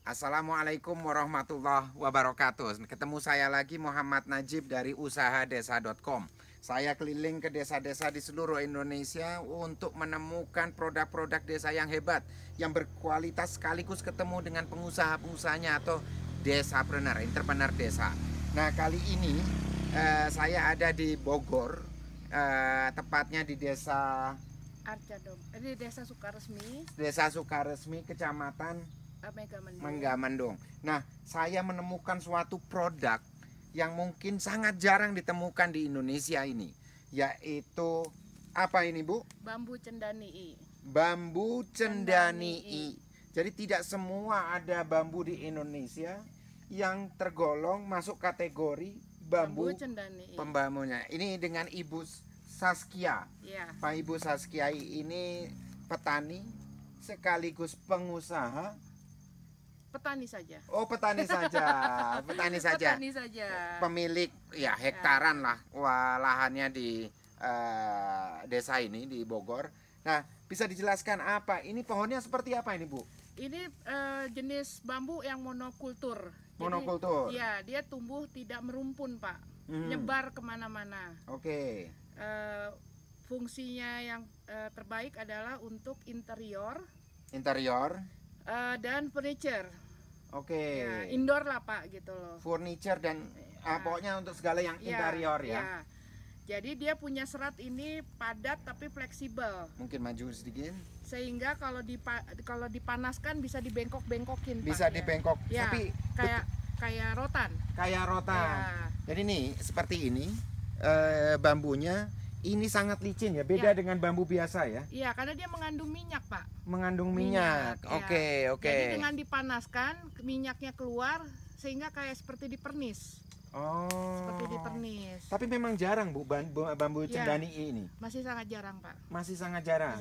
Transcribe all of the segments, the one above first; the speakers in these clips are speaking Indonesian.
Assalamualaikum warahmatullahi wabarakatuh. Ketemu saya lagi Muhammad Najib dari usahadesa.com. Saya keliling ke desa-desa di seluruh Indonesia untuk menemukan produk-produk desa yang hebat, yang berkualitas sekaligus ketemu dengan pengusaha-pengusahanya atau desapreneur, entrepreneur desa. Nah, kali ini saya ada di Bogor, tepatnya di Arjadom, di Desa Sukaresmi, Kecamatan Megamendung. Megamendung. Nah, saya menemukan suatu produk yang mungkin sangat jarang ditemukan di Indonesia ini, yaitu apa ini, Bu? Bambu cendani. Bambu cendani. Jadi tidak semua ada bambu di Indonesia yang tergolong masuk kategori bambu cendani. Pembambunya. Ini dengan Ibu Saskia. Ya. Pak Ibu Saskia ini petani sekaligus pengusaha. Petani saja. Oh, petani saja. Petani saja. Petani saja. Pemilik ya hektaran lah lahannya di desa ini di Bogor. Nah, bisa dijelaskan apa? Ini pohonnya seperti apa ini, Bu? Ini jenis bambu yang monokultur. Monokultur. Jadi, ya, dia tumbuh tidak merumpun, Pak. Nyebar kemana-mana. Oke. Fungsinya yang terbaik adalah untuk interior. Dan furniture. Oke. Ya, indoor lah Pak gitu loh. Furniture dan pokoknya untuk segala yang interior ya. Jadi dia punya serat ini padat tapi fleksibel. Mungkin maju sedikit. Sehingga kalau dipanaskan bisa dibengkok-bengkokin. Bisa Pak, dibengkok. Ya. Tapi kayak rotan. Kayak rotan. Ya. Jadi nih seperti ini bambunya. Ini sangat licin ya, beda dengan bambu biasa ya? Iya, karena dia mengandung minyak, Pak. Mengandung minyak. Oke. Jadi dengan dipanaskan, minyaknya keluar sehingga kayak seperti dipernis. Oh. Seperti dipernis. Tapi memang jarang, Bu, bambu cendani ini. Masih sangat jarang, Pak. Masih sangat jarang.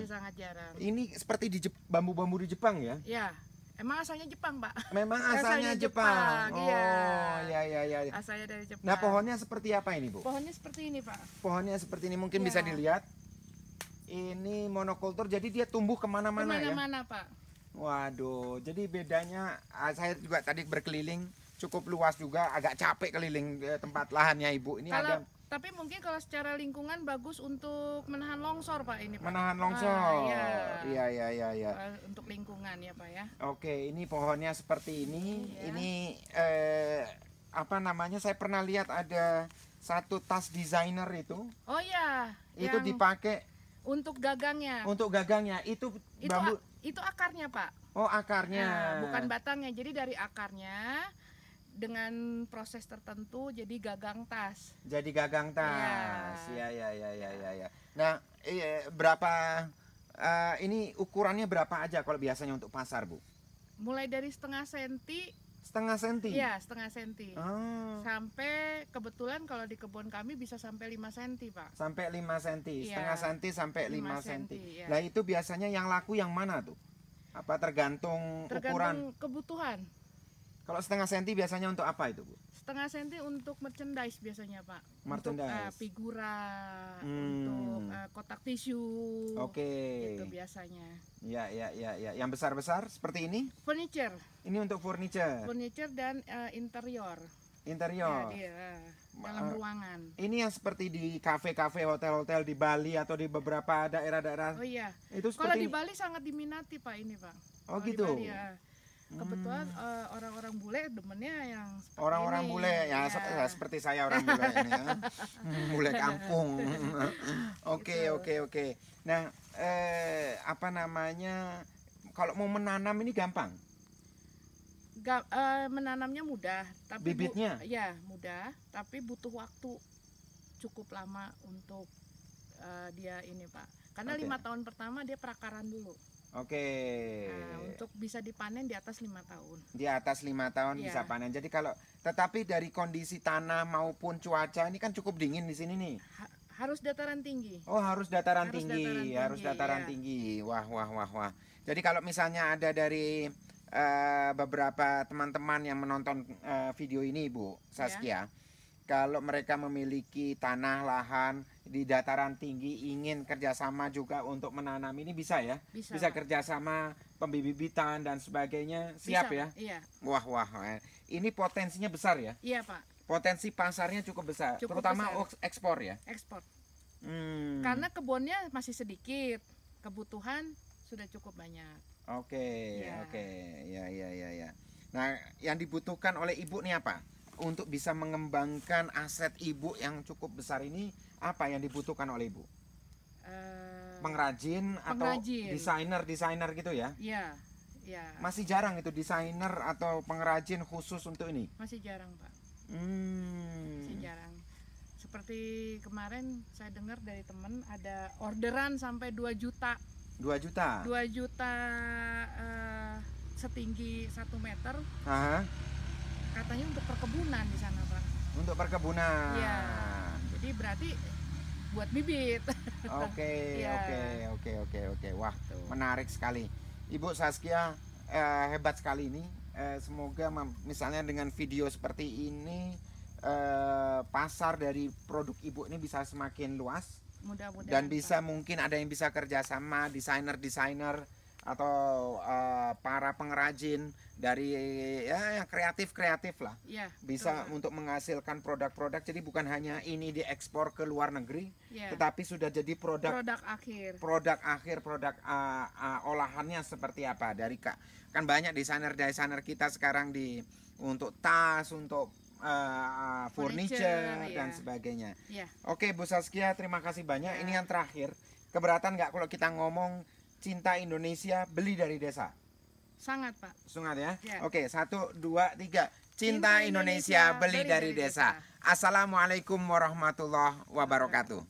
Ini seperti di bambu-bambu di Jepang ya? Iya. Emang asalnya Jepang, Pak. Memang asalnya Jepang. Oh, iya. Asalnya dari Jepang. Nah, pohonnya seperti apa ini, Bu? Pohonnya seperti ini, Pak. Pohonnya seperti ini, mungkin bisa dilihat. Ini monokultur, jadi dia tumbuh kemana-mana ya? Kemana-mana, Pak. Waduh, jadi bedanya, saya juga tadi berkeliling, cukup luas juga, agak capek keliling tempat lahannya Ibu. Ini Tapi mungkin kalau secara lingkungan bagus untuk menahan longsor, Pak, ini, Pak. Menahan longsor. Iya. Untuk lingkungan ya, Pak ya. Oke, ini pohonnya seperti ini. Iya. Ini apa namanya? Saya pernah lihat ada satu tas desainer itu. Oh iya. Itu dipakai untuk gagangnya. Untuk gagangnya itu bambu. Itu akarnya, Pak. Oh, akarnya. Bukan batangnya. Jadi dari akarnya dengan proses tertentu jadi gagang tas. Jadi gagang tas. Ya. Nah, berapa ini ukurannya berapa aja kalau biasanya untuk pasar, Bu? Mulai dari setengah senti. Setengah senti? Iya, setengah senti. Oh. Sampai kebetulan kalau di kebun kami bisa sampai 5 senti, Pak. Sampai 5 senti. Setengah senti sampai 5 senti. Ya. Nah, itu biasanya yang laku yang mana tuh? Apa tergantung ukuran? Kebutuhan. Kalau setengah senti biasanya untuk apa itu, Bu? Setengah senti untuk merchandise biasanya, Pak. Merchandise. Untuk figura, untuk kotak tisu. Oke. Itu biasanya. Ya. Yang besar-besar seperti ini? Furniture. Ini untuk furniture. Furniture dan interior. Interior. Ya, dalam ruangan. Ini yang seperti di kafe-kafe, hotel-hotel di Bali atau di beberapa daerah-daerah. Oh iya. Itu kalau di Bali sangat diminati, Pak, ini, Pak. Oh gitu. Bali, ya. Kebetulan orang-orang bule demennya yang seperti orang-orang bule ya, seperti saya orang bule ini ya. Bule kampung. Oke. Nah, apa namanya? Kalau mau menanam ini gampang? Menanamnya mudah, tapi bibitnya? Ya mudah, tapi butuh waktu cukup lama untuk dia ini, Pak. Karena 5 tahun pertama dia perakaran dulu. Oke. Nah, untuk bisa dipanen di atas 5 tahun. Di atas 5 tahun bisa panen. Jadi tetapi dari kondisi tanah maupun cuaca ini kan cukup dingin di sini nih. Harus dataran tinggi. Oh, harus dataran tinggi. Harus dataran tinggi. Wah. Jadi kalau misalnya ada dari beberapa teman-teman yang menonton video ini, Bu Saskia, kalau mereka memiliki tanah lahan di dataran tinggi ingin kerjasama juga untuk menanam ini bisa ya? Bisa, Bisa Pak. kerjasama pembibitan dan sebagainya, siap Bisa, ya? Pak. Iya. Wah, ini potensinya besar ya? Iya, Pak. Potensi pasarnya cukup besar, Cukup terutama besar. ekspor ya? Ekspor. Hmm. Karena kebunnya masih sedikit, kebutuhan sudah cukup banyak. Oke, Ya. oke, ya. Nah, yang dibutuhkan oleh ibu nih apa? Untuk bisa mengembangkan aset ibu yang cukup besar ini, apa yang dibutuhkan oleh ibu? Eh, Pengrajin atau pengrajin. desainer gitu ya? Iya, iya. Masih jarang itu desainer atau pengrajin khusus untuk ini. Masih jarang, Pak. Masih Hmm. jarang. Seperti kemarin saya dengar dari teman ada orderan sampai 2 juta. 2 juta. 2 juta setinggi 1 meter, Aha, katanya untuk perkebunan di sana, Pak. untuk perkebunan. Iya. Jadi berarti buat bibit. Oke, Iya. oke. Wah, Tuh. menarik sekali. Ibu Saskia hebat sekali ini. Semoga misalnya dengan video seperti ini pasar dari produk ibu ini bisa semakin luas Mudah-mudahan. dan Pak. bisa mungkin ada yang bisa kerjasama desainer atau para pengrajin dari ya yang kreatif lah. Iya, Bisa betul, Pak. untuk menghasilkan produk-produk, jadi bukan hanya ini diekspor ke luar negeri, Iya. tetapi sudah jadi produk akhir. produk olahannya seperti apa dari kan banyak desainer kita sekarang untuk tas, untuk furniture dan iya. sebagainya. Iya. Oke Bu Saskia, terima kasih banyak. Ya. Ini yang terakhir, keberatan nggak kalau kita ngomong cinta Indonesia beli dari desa? Sangat, Pak. Sungat ya? Ya. Oke, 1, 2, 3. Cinta Cinta Indonesia Indonesia, beli dari desa. Assalamualaikum warahmatullahi wabarakatuh.